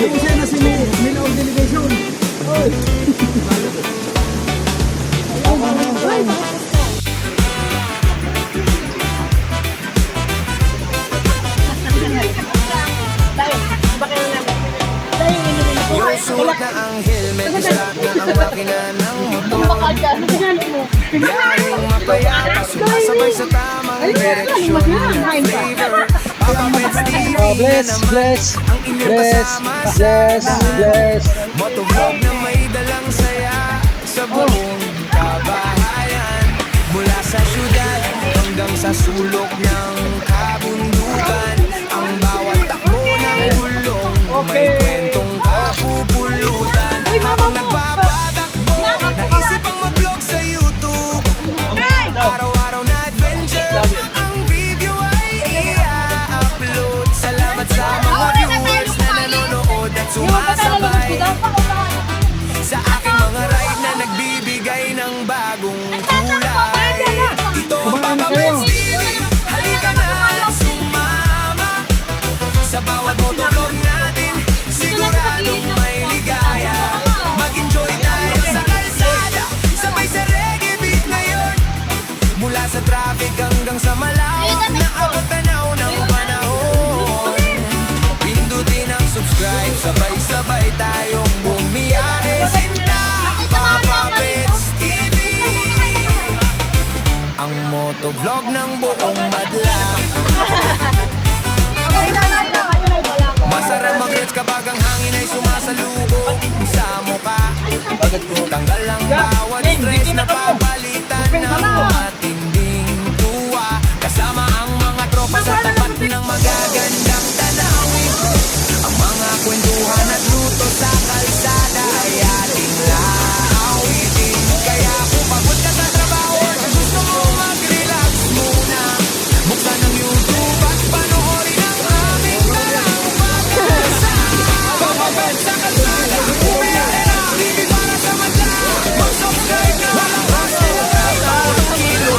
Siya na si Milo Delegation. Oy. Yung suot na ang helmet, start na ang makina ng motor. Yaring mapayapa, sumasabay sa tamang direksyon ng flavor. Papapets di Bless, bless, ang inyong bless, kasama sa bless, bless. motovlog na may dalang saya sa buong kabahayan. Mula sa syudad hanggang sa sulok ng kabundukan, ang bawat takbo ng gulong may kwentong kapupulutan. Habang nagpapatakbo, naisip ang mag-vlog sa YouTube. Araw-araw na adventure, ang video ay i-upload. Salamat sa mga viewers na nanonood at sumasabay sa aking mga ride na nagbibigay ng bagong kulay. Ito ang Papa Benz TV, halika na sumama. Sa bawat motovlog natin, siguradong may ligaya. Mag-enjoy tayo sa kalsada, sabay sa reggae beat ngayon. Mula sa traffic hanggang sa malawak na abot-tanaw ng panahon. Pindutin ang subscribe, sabay-sabay tayong bumiyahe. Sinta, Papa Benz TV, ang motovlog ng buong madla. Masarap mag-reds kapag ang hangin ay sumasalubong sa mukha. Tanggal ang bawat stress na papalitan ng matinding tuwa. Kasama ang mga tropa sa tapat ng magagandang tanawin. Ang mga kwentuhan at luto sa kalsada ay ating laawitin. Kaya kung pagod ka sa trabaho at gusto mo mag-relax muna, buksan ang YouTube at panoorin ang aming talang pag-asa. Papa Benz sa kalsada, umiyahe na, hindi para sa madla. Mag-subscribe na walang hassle, bawat kilo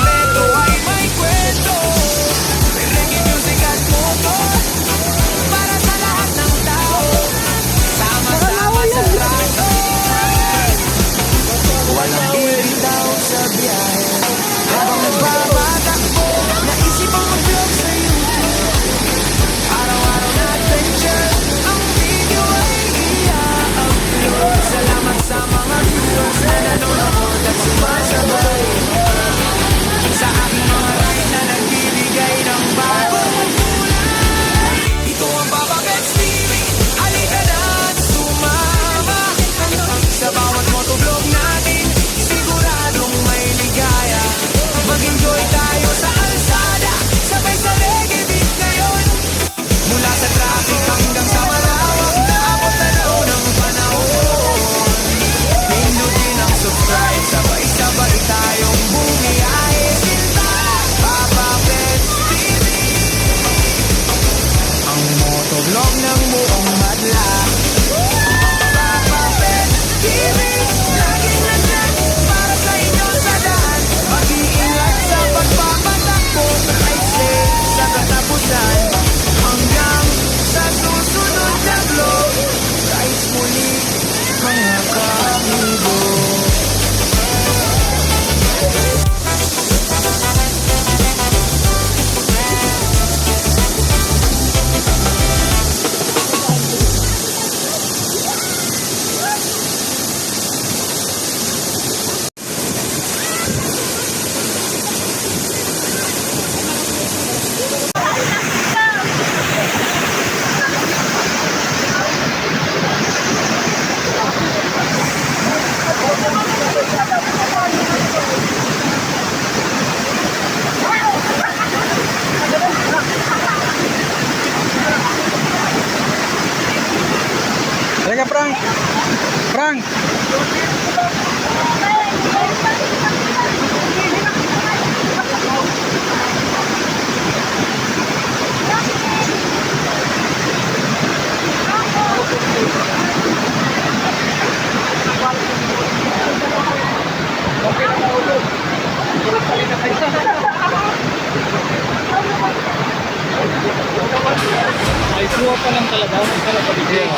Kuha pa lang talaga. Huwag ka lang pabigay.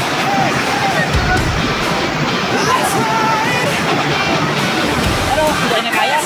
Ano? Hindi na kaya?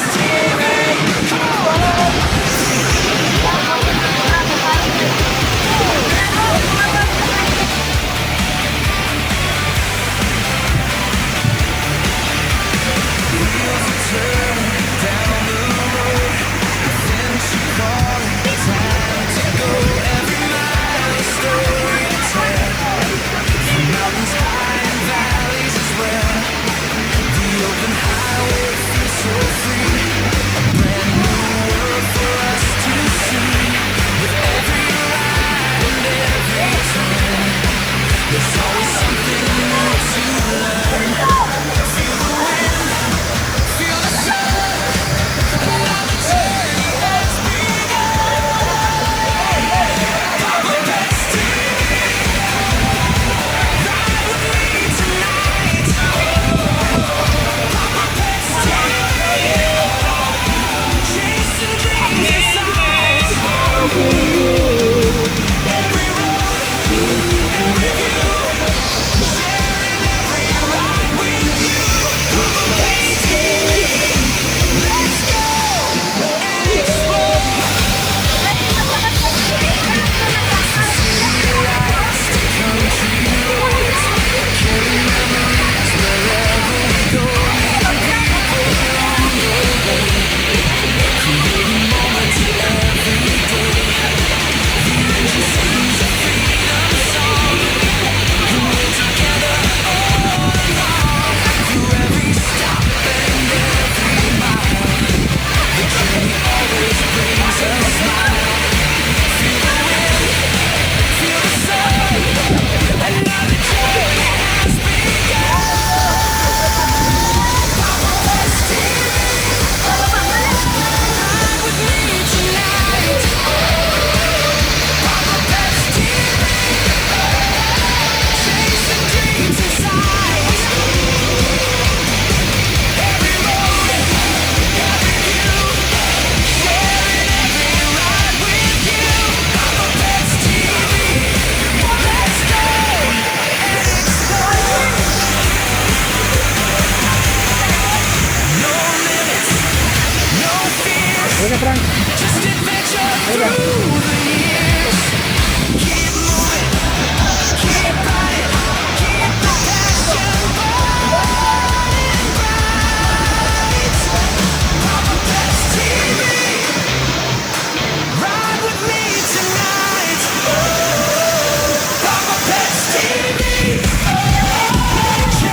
Huwag ka, Frank.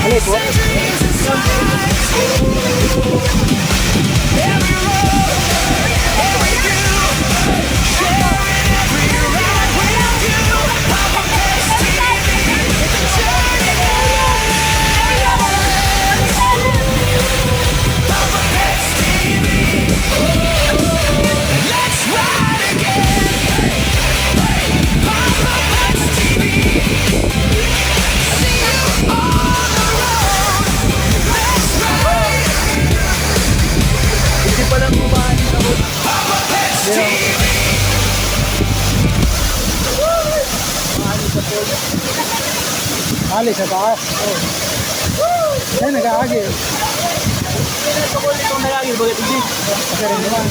Alay po. Hindi pa lang bumaan sa hood. Ali sa taas. Ay, nag-aagi. Ito ko ulit kung nalagi. Bakit hindi? Kasi rin naman.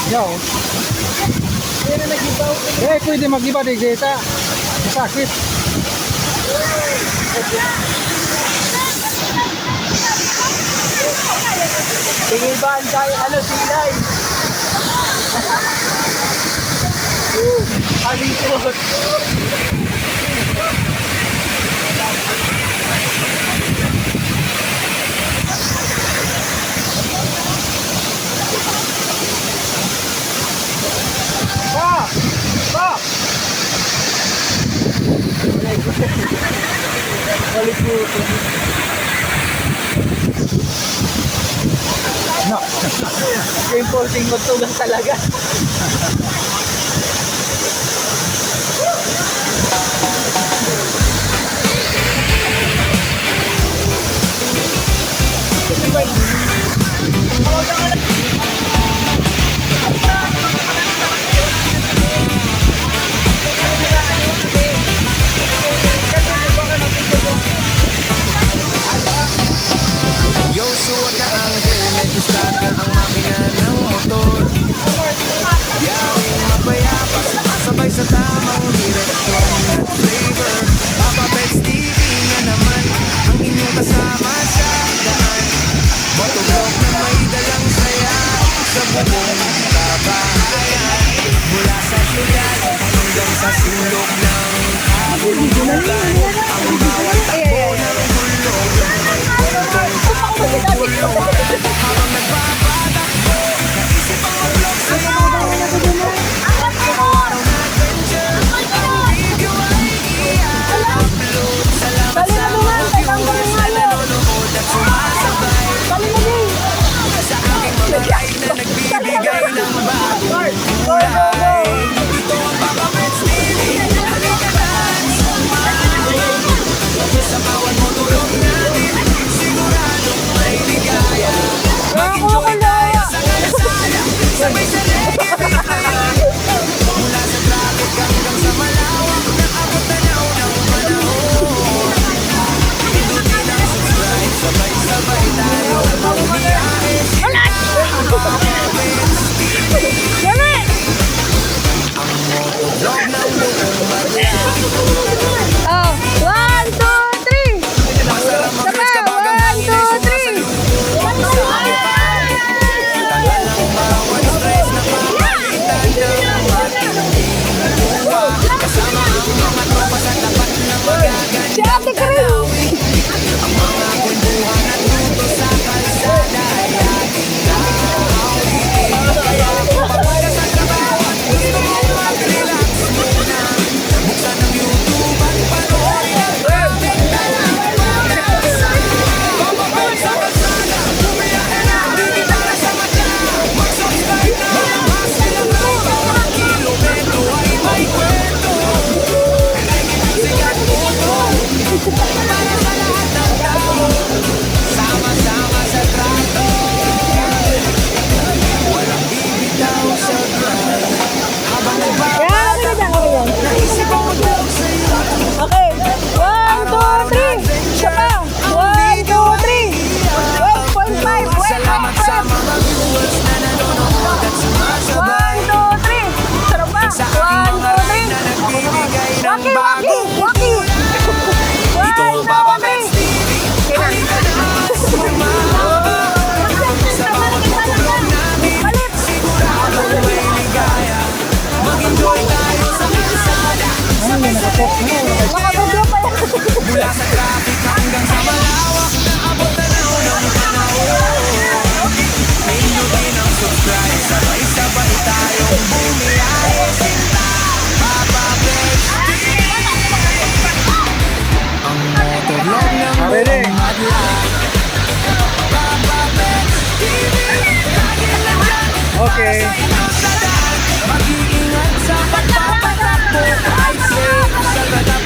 Yo. Eh, pwede mag-iba din dito. Masakit. Tingin ba ang tayo? Ano, silay? Halipot. No. Yung posing magtugang talaga. Sabay sa tamang direksyon at flavor Papa Pets TV nga naman Ang inyong kasama sa daan Motovlog na may dalang saya Sa buong kabahayan Mula sa syudad hanggang sa sulok ng kabundukan Ang bawat takbo ng bulong May kwentong kapulungan Habang nagpapatakbo Naisip ang vlog sa'yo Araw-araw na adventure Ang video ay i-upload Salamat sa mga viewers na nanonood at sumasabay Sa aking mga ride na nagbibigay ng bagong kulay Ito ang Papa Pets TV Halika na sumali Sa bawat motulog natin Siguradong may ligaya Mag-enjoy tayo sa kalasada Sabay sa reggae beat na yan Mula sa traffic hanggang sa malawak Naabot tanaw ng panahon Pindutin ang subscribe Sabay-sabay tayo bumiyahe Papa Pets TV Ang motovlog ng buong madla Oh, 1, 2, 3. Masarap mag-rides kapag ang hangin ay sumasalubong sa upan Tanggal ang bawat stress na papalitan ng matinding buwa Kasama ang mga tropa sa tapat na magagandang tanawin Ang mga kwentuhan at luto sa kalsada ay ating naawitin Kaya kung pagod ka sa trabaho at gusto mong mag-relax muna Buksan ang YouTube at panoorin ang aming talangpasan Papa Pets sa kalsada, bumiyahe na Di para sa mata, mag-subscribe na Mas ilang na bawat kilometro ay may kwento Sikat puto, para sa lahat ng tao Sama-sama sa trato Walang bibitaw sa grind Habang nagbabatakbo Naisip ang mag-vlog sa YouTube Okay. 1, 2, 3. Isa pa. 1, 2, 3. 8.5. Salamat sa mga viewers na nanonood at sumasabay 1, 2, 3. Sarap pa. Sa aking mga ride na nagbibigay ng bagong Waki. Ito ang Papa Pets TV Halika na sumama Sa bawat motovlog namin Siguradong may ligaya Mag-enjoy tayo sa kalsada Sabay sa reggae Makabudyo pa yan. Mula sa traffic hanggang sa malawak Naabot tanaw ng panahon Pindutin ang subscribe Sabay-sabay tayong bumiyahe Sinta Papa Pets TV Ang motovlog ng buong madla Papa Pets TV Lagi nandyan Okay. Para sa inyo sa daan Mag-iingat sa pagpapatakbo Ride safe sa ganda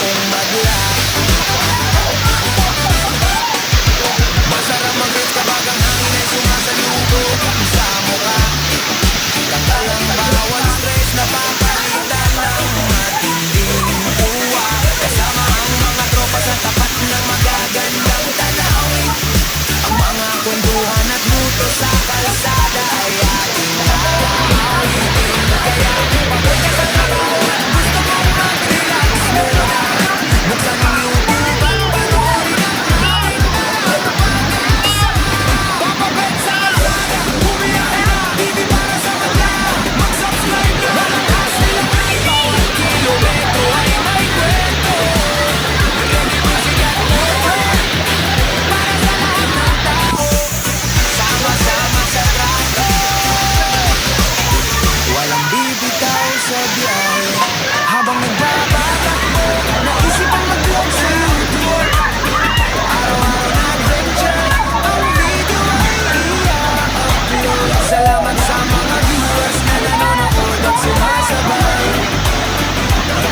buong madla. Masarap mag-gets kapag ang hangin ay sumasalubog sa mukha. Tanggal ang bawat stress na papalitan ng matinding tuwa. Kasama ang mga tropa sa tapat ng magagandang tanawin. Ang mga kwentuhan at luto sa kalsada ay ating awitin. Kaya pagod ka sa trabaho at gusto mong mag-relax muna, buksan ang YouTube at panoorin ang aking Papa Bet sa kalsada. Bumiyahe na, TV para sa madla. Mag-subscribe na, malakas nilang ay bawat kilometro ay may kwento. Reggae music at more para sa lahat ng tao. Sama-sama sa trato, walang bibitaw sa biyahe. Habang nagbabatakbo, naisip ang mag-vlog sa YouTube. Araw-araw na adventure, ang video ay i-upload. Salamat sa mga viewers na nanonood at sumasabay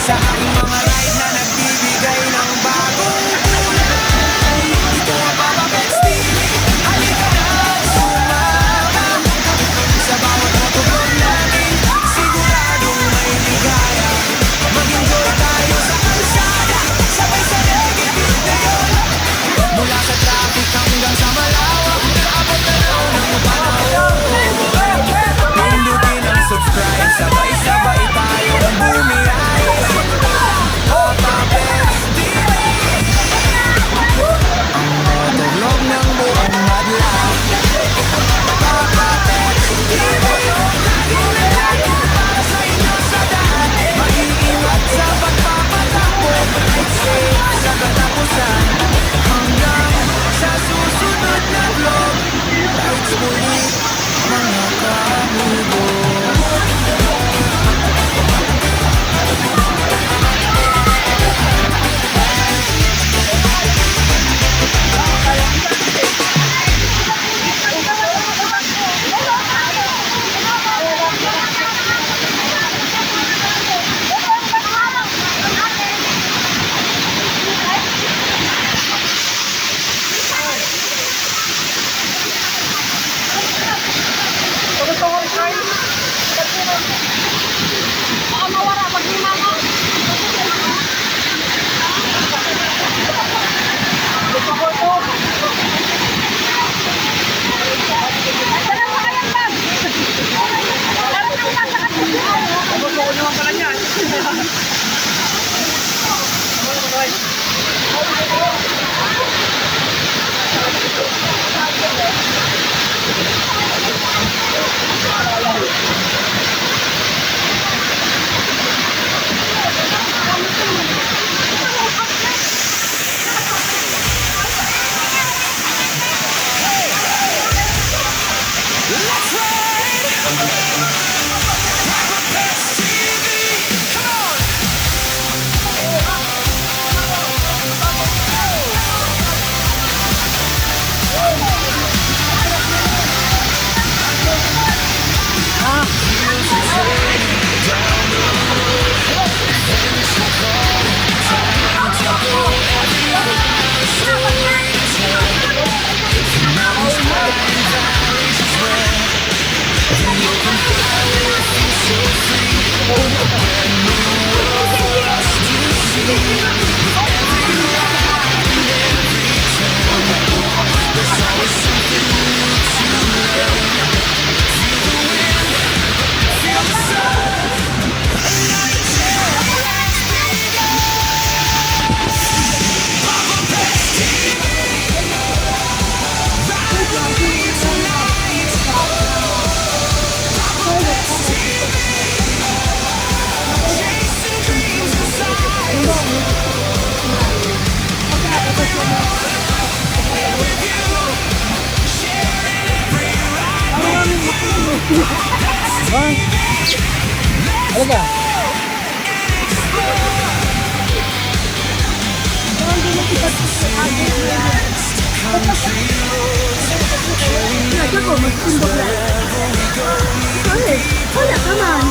sa aking mga ride na nagbibigay ng bagong kulay. Ito ang Papa Bet's TV, halika na at sumama sa bawat motovlog namin, siguradong may ligaya. Mag-enjoy tayo sa kalsada, sabay sa reggae beat na yun. Mula sa traffic hanggang sa malawak, abot na raw ng panahon. Pindutin ang subscribe, sabay-sabay tayong bumiyahe. Papa Bet's TV, ang motovlog ng buong madla. Papa Bet's TV, lagi para sa inyo sa dati. Mag-iingat sa pagpapatakbo, ride safe sa katapusan. Hanggang sa susunod na vlog, rides muli mga kamigo. Let's ride! Papa Bet's TV, come on! Alaga. Wala ka man.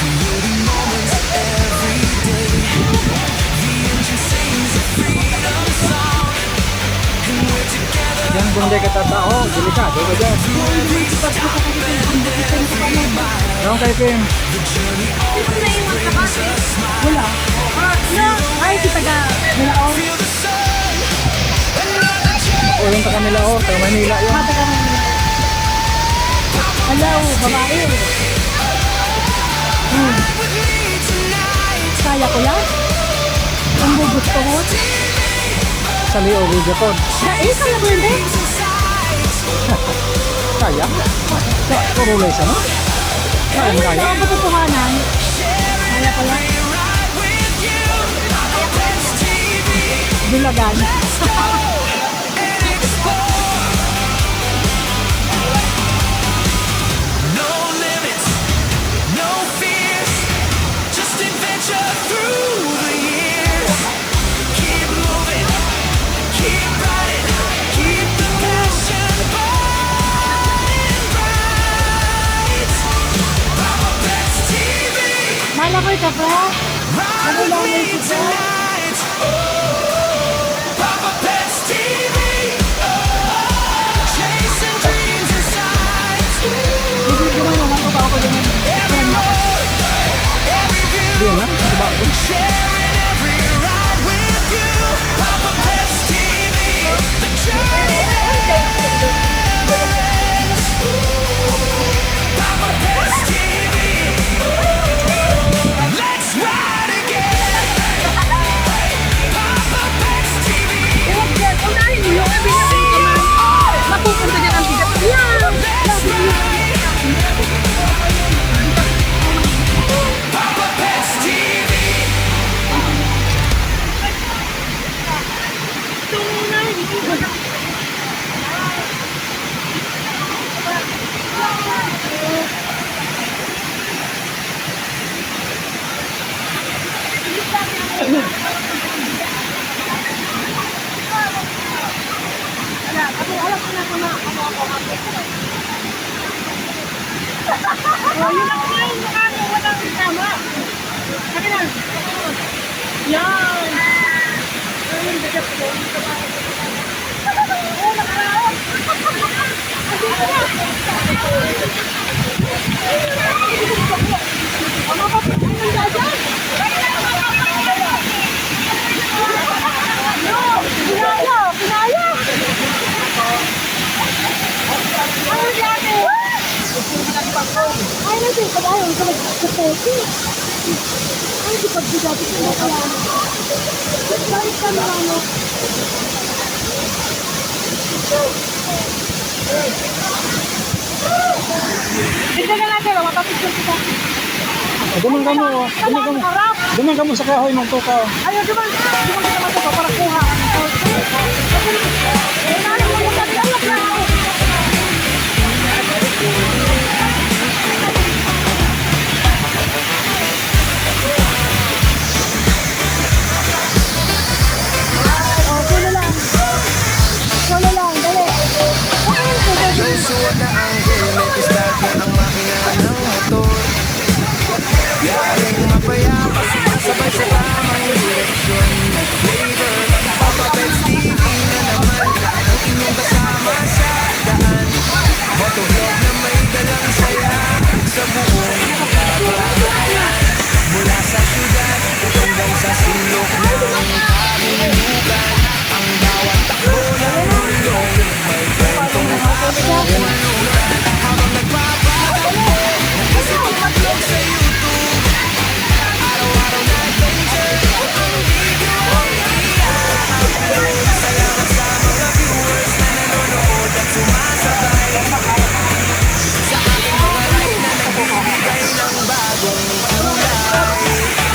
Creating moments every day. kung hindi ka tatao, delikado ka dyan. Yung kay Kim. Wala. No, ay, si taga Bulaon. O yung taga nila o, taga Manila yun. Taga Manila. Hello, babae. Kaya ko yan? Ang gusto ko. Sa Leo, video call. Kaya ko hindi. Kaya? Puro lesa no? Kaya mo kaya? Ang katotohanan. Kaya ko yan. Dulagan. No limits, no fears, just adventure through the years. Keep moving, keep riding, keep the passion burning bright. Papa Pets TV, Malakoy ka pa? ride with me tonight. Papa Pets TV, chasing dreams inside. Hindi mo naman ko ba ako din. Di na? Diba? Sharing every ride with you. Papa Pets TV, the journey ends. Papa Pets TV, let's ride again. Papa Pets TV, Unahin mo yung binigay ko na. Mapupunta niya ang bigat. Yan! let's ride. Papa Pets TV. Oh, yun lang yun. Ano, walang tama. Sabi na. Yan. Ayun, bigat ko. Oh, nakaraon. Ano ba? Pinaya! Pinaya! Ano dati? Ay, nasi ka ba? Yung sa posi. Ay, di pagbigabi ka na kaya. Balik ka na ano. Tignan na natin, mapapicture kita. Duman ka mo. Duman ka mo. Harap! Duman ka mo sa kahoy ng tukaw. Ayaw, duman ka naman ito para kuha. Ay, mo yung pagdalap na ako. Oh, solo lang. Solo lang, dali. Yung suot na ang helmet, start na ang makina ng motor. Yaring mapayapa, sumasabay sa tamang direksyon. Flavor, Papa Pets TV na naman ang inyong kasama sa daan. Motovlog na may dalang saya sa buong kabahayan. Mula sa syudad hanggang sa sulok ng kabundukan. Ang bawat takbo ng mulong may kwentong kabulukan. Habang nagpapatakbo, nag-isip mag-vlog sa YouTube. Araw-araw na adventure, ang video ay i-upload. Salamat sa mga viewers na nanonood at sumasabay sa aking mga live na nagbibigay ng bagong kulay.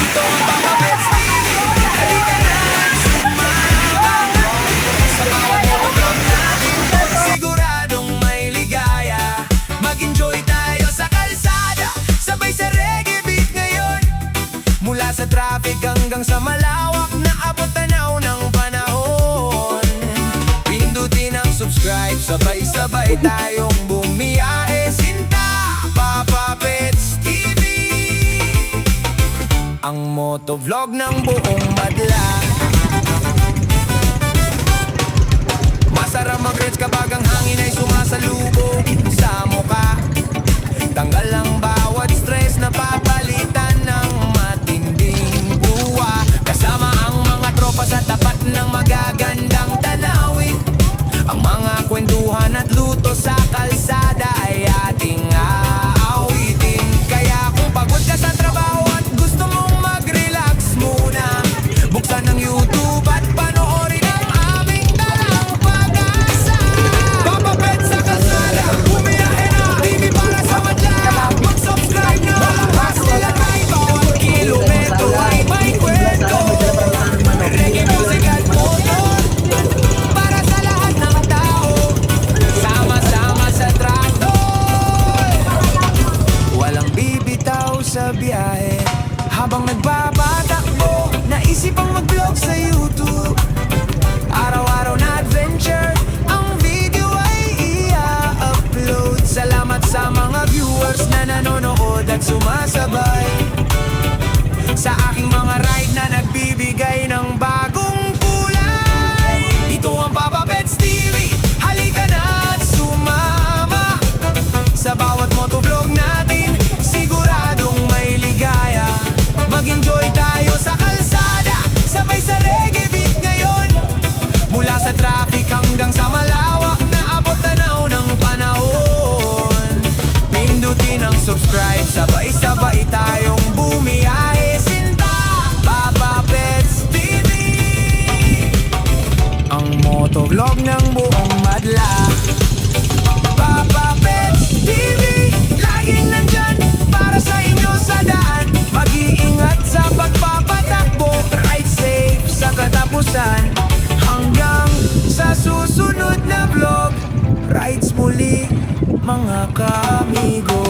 Ito ang Papa Pets TV, halika na sumabang sa bawat motovlog natin. Siguradong may ligaya, mag-enjoy tayo sa kalsada, sabay sa reggae beat ngayon. Mula sa traffic hanggang sa malawak na abot tanaw ng panahon. Pindutin ang subscribe, sabay-sabay tayong bumiyahe. Sinta, Papa Pets TV, ang motovlog ng buong madla. Masarap mag-reach kapag ang hangin ay sumasalubong sa mukha. Tanggal ang bawat stress na papalitan ng matinding buwa. Kasama ang mga tropa sa tapat ng magagandang tanawin. Ang mga kwentuhan at luto sa kalsada ay ating aawitin. Kaya kung pagod ka sa trabaho at gusto mong mag-relax muna, buksan ang YouTube at panoorin ang aming dalang pag-asa. Papapet sa kalsada, bumiyahe na, hindi para sa madla. Mag-subscribe na, lakas nila ay bawat kilometro ay may kwento. Reggae music at motor, para sa lahat ng tao, sama-sama sa traktor. Walang bibitaw sa biyahe, habang nagbabatakbo, naisip ang mag-vlog sa YouTube. Araw-araw na adventure, ang video ay i-upload. Salamat sa mga viewers na nanonood at sumasabay sa aking mga ride na nagbibigay ng bagong kulay. Ito ang Papa Pets TV, halika na at sumama sa bawat motovlog natin, siguradong may ligaya. Mag-enjoy tayo sa kalsada, sabay sa reggae beat ngayon. Mula sa traffic hanggang sa malawak na abot tanaw ng panahon. Pindutin ang subscribe, sabay-sabay tayong bumiyahe. Sinta, Papa Pets TV, ang motovlog ng buong madla. Papa Pets TV, laging nandyan para sa inyo sa daan. Mag-iingat sa pagpapatakbo, ride safe sa katapusan. Hanggang sa susunod na vlog, rides muli mga kaamigo.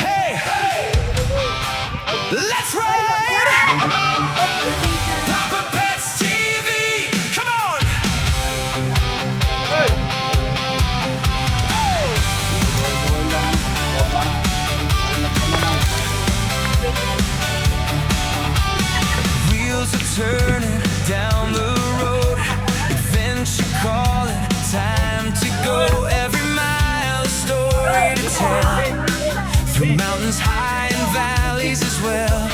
Hey, hey, let's ride! Papa Pets TV, come on! Wheels are turning down the road, adventure calling, time to go. Every mile a story to tell, through mountains high and valleys as well.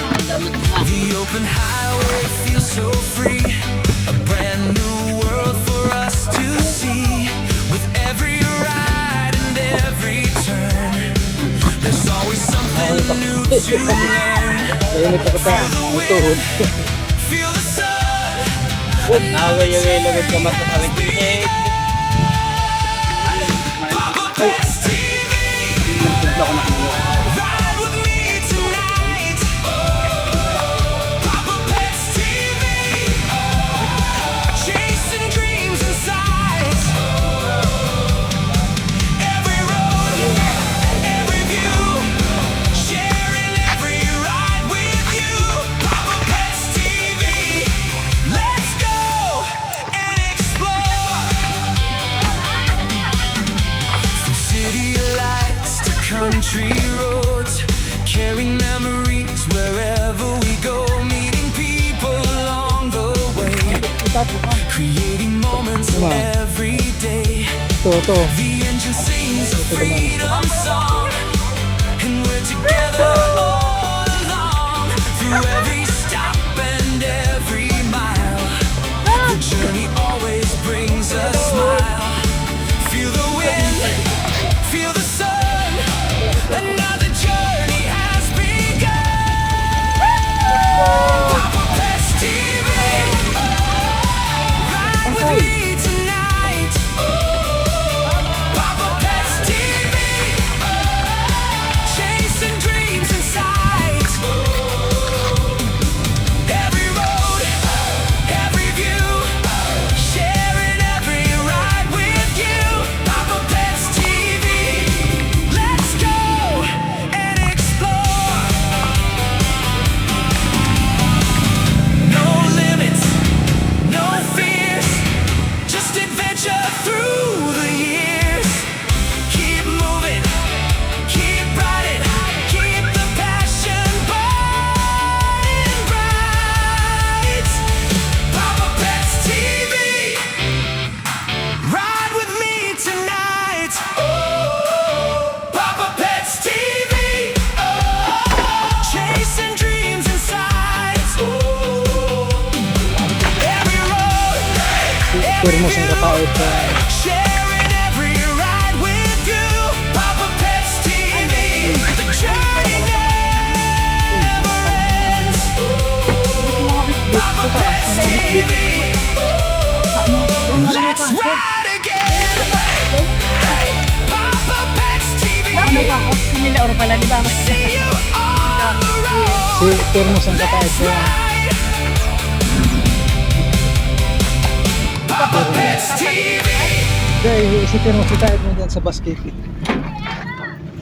The open highway feels so free, a brand new world for us to see. With every ride and every turn, there's always something new to learn. Feel the wind, feel the sun. Papa Pets TV, ride with me tonight. Papa Pets TV, chasing dreams and sights. Every road, every view, sharing every ride with you. Papa Pets TV, let's go and explore. From city lights to country roads, carrying memories wherever we go, meeting people along the way, creating moments every day. The engine sings a freedom song, And we're together all along, through every stop and every mile. The journey always brings a smile. Feel the wind, feel the sun. Another journey has begun. Papa Pets TV, ride with me tonight. Papa Pets TV, chasing dreams in sight. Every road, every view, sharing every ride with you. Papa Pets TV, let's go and explore. No limits, no fears, just adventure through the years. Keep moving, keep riding, keep the passion burning bright. Papa Pets TV, ride with me tonight. Papa Pets TV, chasing dreams in sight. Every road, Termos ang kapait. sharing every ride with you. Papa Pets TV, the journey never ends. Papa Pets TV, let's ride again. Papa Pets TV, Nila oro pala, di ba? see you on the road. Si Termos ang kapait. Papa Pets TV. Dahil si Termos kapait mo dyan sa basket.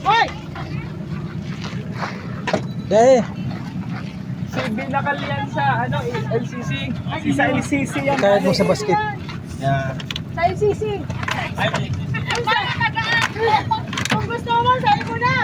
Hoy! Dahil, Si Binakal yan sa ano, LCC. Sa LCC yan. kapait mo sa basket. Sa LCC. Kung gusto mo, sabi mo na.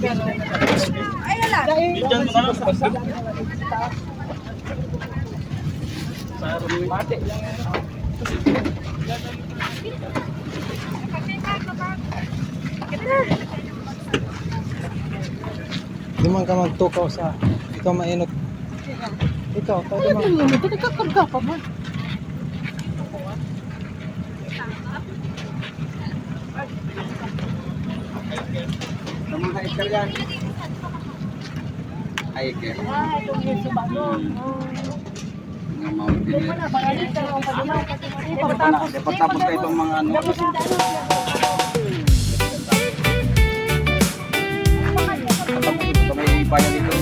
Ay, wala. Diyan mo na. Basta. Mati lang yan. Di man ka magtukaw sa ikaw mainot. Ikaw, tayo Ano naman. yun? Ito nagkakarga pa ba? Ah, itong yun sa bago. Hindi mo na, bakalit ka lang pa dilaw. Pagtapos kayo itong mga ano. May bayan dito.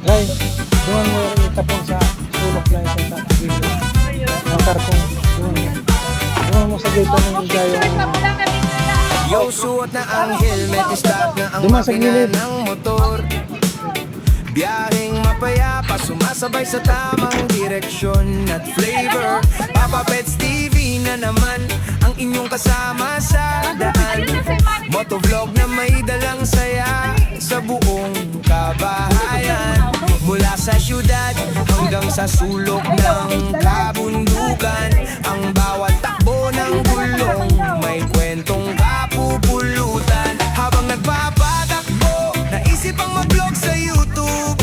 Guys, doon mo itapon sa sulok lang sa dito. Ang karkong doon mo sa dito ng gayo. Yo, suot na ang helmet, start na ang Dumaan sa makina gilid. ng motor. Biyaheng mapayapa, sumasabay sa tamang direksyon at flavor. Papa Pets TV na naman ang inyong kasama sa daan. Motovlog na may dalang saya sa buong kabahayan. Mula sa syudad hanggang sa sulok ng kabundukan. Ang bawat takbo ng gulong may kwentong kapupulutan. Habang nagpapatakbo, naisip ang mag-vlog sa YouTube.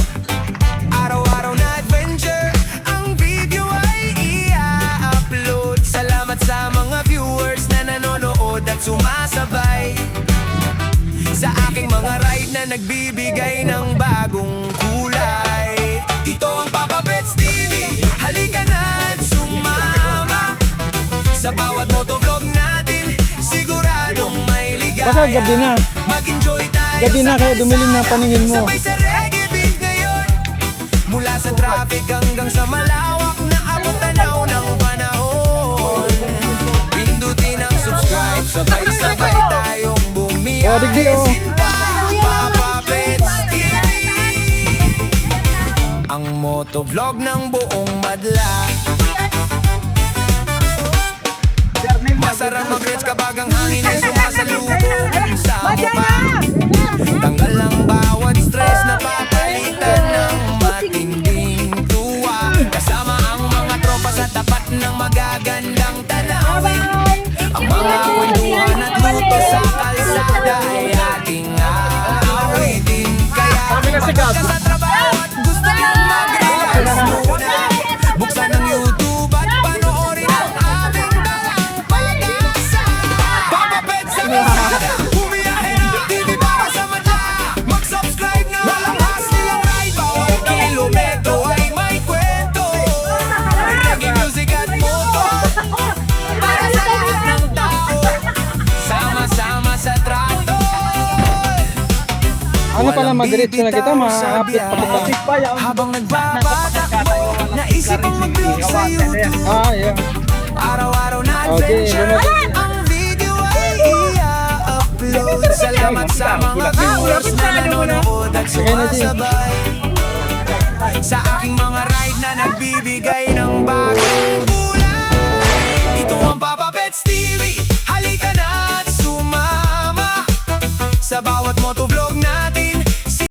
Araw-araw na adventure, ang video ay i-upload. Salamat sa mga viewers na nanonood at sumasabay sa aking mga ride na nagbibigay ng bagong kulay. Ito ang Papa Pets TV, halika na at sumama. Sa bawat motovlog natin, siguradong may ligaya. Baka gabi na. Mag-enjoy tayo Gabi na, kaya dumilim na ang paningin mo. Sabay sa reggae beat ngayon. Mula sa traffic hanggang sa malawak na abot tanaw ng panahon. Pindutin ang subscribe, sabay-sabay tayong bumiyahe. Oh, digdi, oh. Sinta, Papa Pets TV, ang motovlog ng buong madla. Masarap Tara mag-reds kapag ang hangin ay sumasalubong sa mukha. Tanggal ang bawat stress na papalitan ng matinding tuwa. Kasama ang mga tropa sa tapat ng magagandang tanawin. Ang mga kwentuhan at luto sa kalsada ay ating aawitin. Kaya pagka sa trabaho at gusto mong mag-relax muna, buksan ang YouTube at panoorin ang aming dalang pag-asa. Papa Pet sa mesada, bumiyahe ng TV para sa mata. Mag-subscribe na malahas nilang ride. Bawat kilometro ay may kwento. Reggae music at moto para sa lahat ng tao. Sama-sama sa trato. Ano pala mag-reach na kita, ma-update pa kita. Habang nagbabatakbo, naisip ang mag-vlog sa YouTube. Yeah. Araw-araw na Okay, adventure. Ang video ay i-upload. Salamat sa mga viewers na nanonood at sumasabay sa aking mga ride na nagbibigay ng bagong kulay. Ito ang Papa Pets TV. Halika na at sumama sa bawat motovlog.